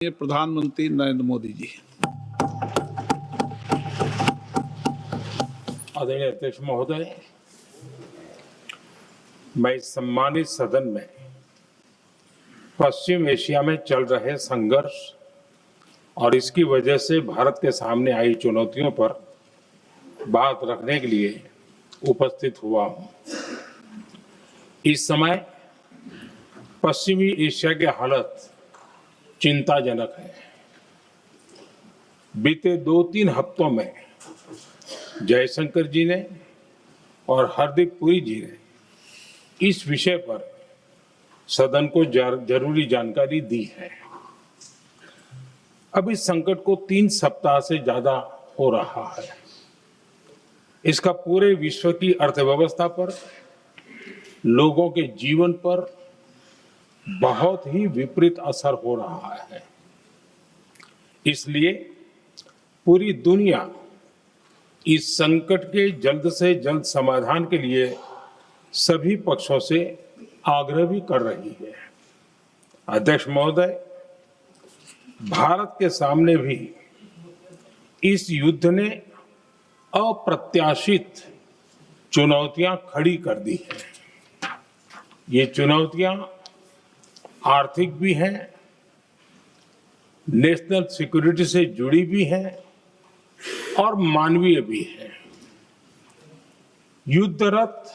प्रधानमंत्री नरेंद्र मोदी जी। आदरणीय अध्यक्ष महोदय, मैं इस सम्मानित सदन में पश्चिम एशिया में चल रहे संघर्ष और इसकी वजह से भारत के सामने आई चुनौतियों पर बात रखने के लिए उपस्थित हुआ हूं। इस समय पश्चिमी एशिया की हालत चिंताजनक है। बीते 2-3 हफ्तों में जयशंकर जी ने और हरदीप पुरी जी ने इस विषय पर सदन को जरूरी जानकारी दी है। अब इस संकट को 3 सप्ताह से ज्यादा हो रहा है। इसका पूरे विश्व की अर्थव्यवस्था पर, लोगों के जीवन पर बहुत ही विपरीत असर हो रहा है। इसलिए पूरी दुनिया इस संकट के जल्द से जल्द समाधान के लिए सभी पक्षों से आग्रह भी कर रही है। अध्यक्ष महोदय, भारत के सामने भी इस युद्ध ने अप्रत्याशित चुनौतियां खड़ी कर दी हैं। ये चुनौतियां आर्थिक भी हैं, नेशनल सिक्योरिटी से जुड़ी भी हैं और मानवीय भी हैं। युद्धरत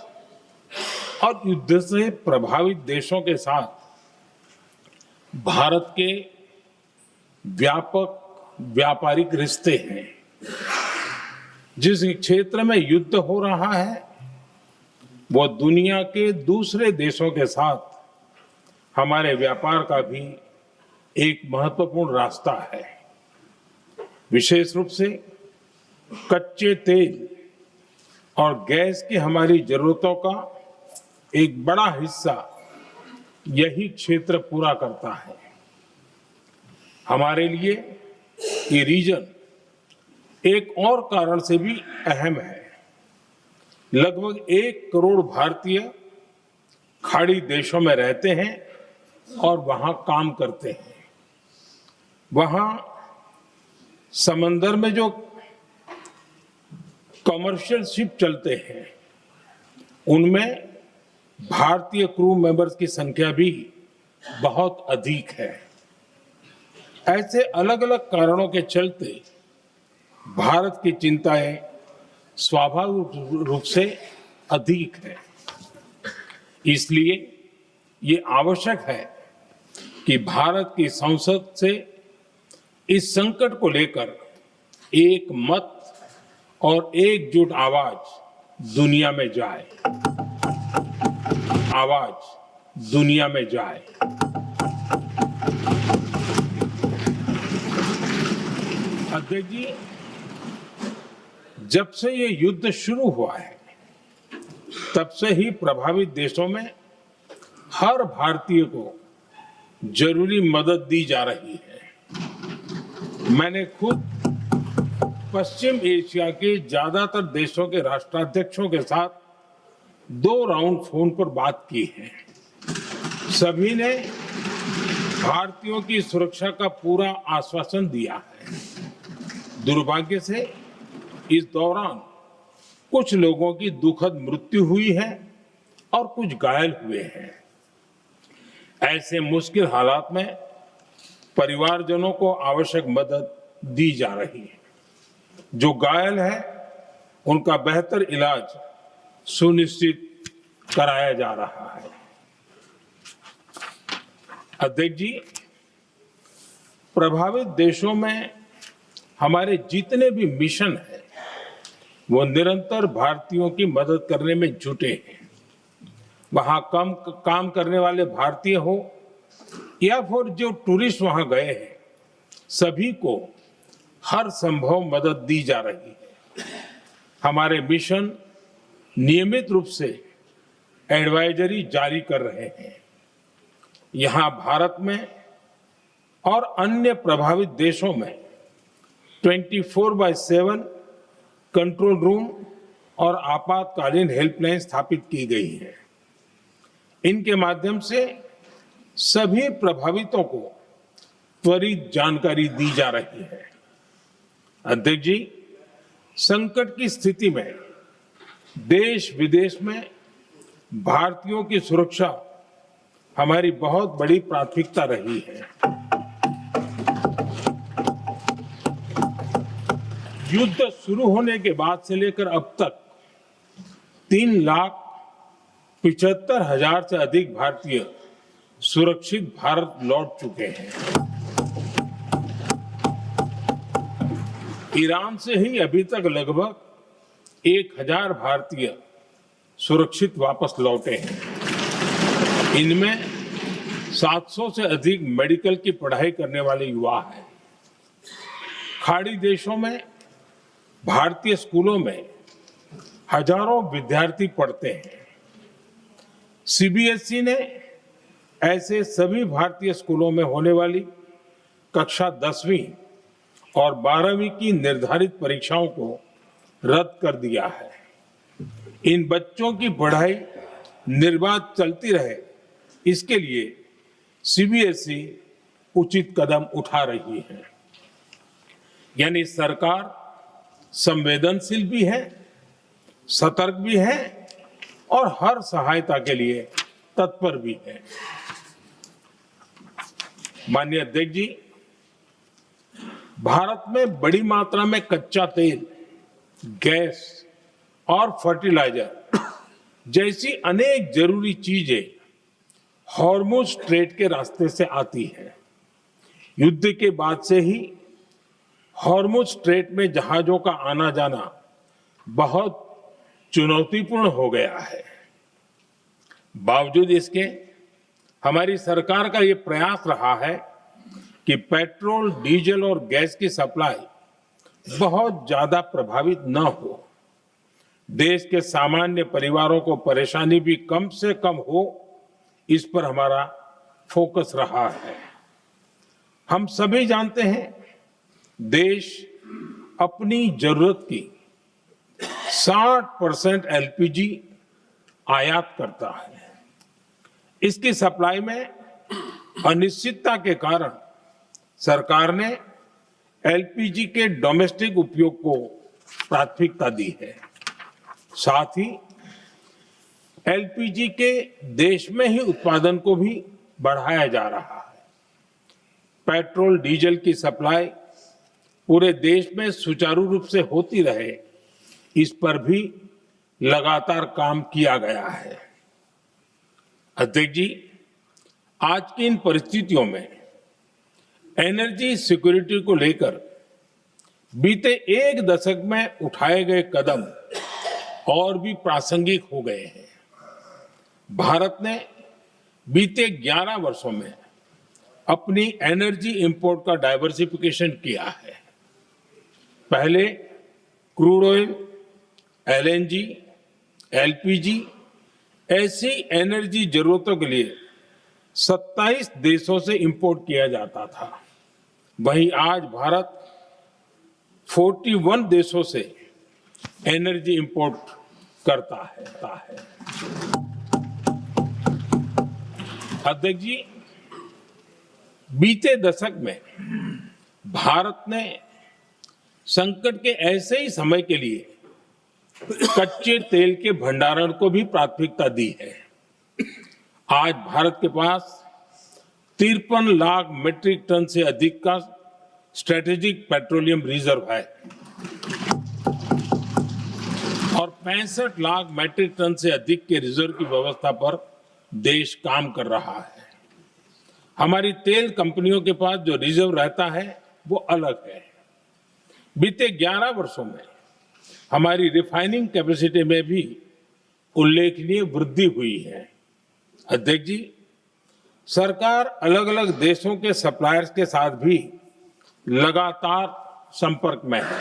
और युद्ध से प्रभावित देशों के साथ भारत के व्यापक व्यापारिक रिश्ते हैं। जिस क्षेत्र में युद्ध हो रहा है वो दुनिया के दूसरे देशों के साथ हमारे व्यापार का भी एक महत्वपूर्ण रास्ता है। विशेष रूप से कच्चे तेल और गैस की हमारी जरूरतों का एक बड़ा हिस्सा यही क्षेत्र पूरा करता है। हमारे लिए ये रीजन एक और कारण से भी अहम है। लगभग 1 करोड़ भारतीय खाड़ी देशों में रहते हैं और वहां काम करते हैं। वहां समंदर में जो कमर्शियल शिप चलते हैं उनमें भारतीय क्रू मेंबर्स की संख्या भी बहुत अधिक है। ऐसे अलग अलग कारणों के चलते भारत की चिंताएं स्वाभाविक रूप से अधिक है। इसलिए ये आवश्यक है कि भारत की संसद से इस संकट को लेकर एक मत और एकजुट आवाज दुनिया में जाए। आवाज दुनिया में जाए। अध्यक्ष जी, जब से ये युद्ध शुरू हुआ है तब से ही प्रभावित देशों में हर भारतीय को जरूरी मदद दी जा रही है। मैंने खुद पश्चिम एशिया के ज्यादातर देशों के राष्ट्राध्यक्षों के साथ 2 राउंड फोन पर बात की है। सभी ने भारतीयों की सुरक्षा का पूरा आश्वासन दिया है। दुर्भाग्य से इस दौरान कुछ लोगों की दुखद मृत्यु हुई है और कुछ घायल हुए हैं। ऐसे मुश्किल हालात में परिवारजनों को आवश्यक मदद दी जा रही है। जो घायल है उनका बेहतर इलाज सुनिश्चित कराया जा रहा है। अध्यक्ष जी, प्रभावित देशों में हमारे जितने भी मिशन हैं वो निरंतर भारतीयों की मदद करने में जुटे हैं। वहां काम करने वाले भारतीय हो या फिर जो टूरिस्ट वहां गए हैं, सभी को हर संभव मदद दी जा रही है। हमारे मिशन नियमित रूप से एडवाइजरी जारी कर रहे हैं। यहां भारत में और अन्य प्रभावित देशों में 24/7 कंट्रोल रूम और आपातकालीन हेल्पलाइन स्थापित की गई है। इनके माध्यम से सभी प्रभावितों को त्वरित जानकारी दी जा रही है। अध्यक्ष जी, संकट की स्थिति में देश विदेश में भारतीयों की सुरक्षा हमारी बहुत बड़ी प्राथमिकता रही है। युद्ध शुरू होने के बाद से लेकर अब तक 3,75,000 से अधिक भारतीय सुरक्षित भारत लौट चुके हैं। ईरान से ही अभी तक लगभग 1,000 भारतीय सुरक्षित वापस लौटे हैं। इनमें 700 से अधिक मेडिकल की पढ़ाई करने वाले युवा हैं। खाड़ी देशों में भारतीय स्कूलों में हजारों विद्यार्थी पढ़ते हैं। सीबीएसई ने ऐसे सभी भारतीय स्कूलों में होने वाली कक्षा 10वीं और 12वीं की निर्धारित परीक्षाओं को रद्द कर दिया है। इन बच्चों की पढ़ाई निर्बाध चलती रहे, इसके लिए सीबीएसई उचित कदम उठा रही है। यानी सरकार संवेदनशील भी है, सतर्क भी है और हर सहायता के लिए तत्पर भी है। माननीय अध्यक्ष जी, भारत में बड़ी मात्रा में कच्चा तेल, गैस और फर्टिलाइजर जैसी अनेक जरूरी चीजें हॉर्मुज स्ट्रेट के रास्ते से आती है। युद्ध के बाद से ही हॉर्मुज स्ट्रेट में जहाजों का आना जाना बहुत चुनौतीपूर्ण हो गया है। बावजूद इसके हमारी सरकार का ये प्रयास रहा है कि पेट्रोल, डीजल और गैस की सप्लाई बहुत ज्यादा प्रभावित न हो। देश के सामान्य परिवारों को परेशानी भी कम से कम हो, इस पर हमारा फोकस रहा है। हम सभी जानते हैं, देश अपनी जरूरत की 60% एलपीजी आयात करता है। इसकी सप्लाई में अनिश्चितता के कारण सरकार ने एलपीजी के डोमेस्टिक उपयोग को प्राथमिकता दी है। साथ ही एलपीजी के देश में ही उत्पादन को भी बढ़ाया जा रहा है। पेट्रोल, डीजल की सप्लाई पूरे देश में सुचारू रूप से होती रहे, इस पर भी लगातार काम किया गया है। अध्यक्ष जी, आज की इन परिस्थितियों में एनर्जी सिक्योरिटी को लेकर बीते एक दशक में उठाए गए कदम और भी प्रासंगिक हो गए हैं। भारत ने बीते 11 वर्षों में अपनी एनर्जी इंपोर्ट का डाइवर्सिफिकेशन किया है। पहले क्रूड ऑयल, एलएनजी, एलपीजी ऐसी एनर्जी जरूरतों के लिए 27 देशों से इंपोर्ट किया जाता था। वहीं आज भारत 41 देशों से एनर्जी इंपोर्ट करता है। अध्यक्ष जी, बीते दशक में भारत ने संकट के ऐसे ही समय के लिए कच्चे तेल के भंडारण को भी प्राथमिकता दी है। आज भारत के पास 53 लाख मीट्रिक टन से अधिक का स्ट्रेटेजिक पेट्रोलियम रिजर्व है और 65 लाख मीट्रिक टन से अधिक के रिजर्व की व्यवस्था पर देश काम कर रहा है। हमारी तेल कंपनियों के पास जो रिजर्व रहता है वो अलग है। बीते 11 वर्षों में हमारी रिफाइनिंग कैपेसिटी में भी उल्लेखनीय वृद्धि हुई है। अध्यक्ष जी, सरकार अलग अलग देशों के सप्लायर्स के साथ भी लगातार संपर्क में है।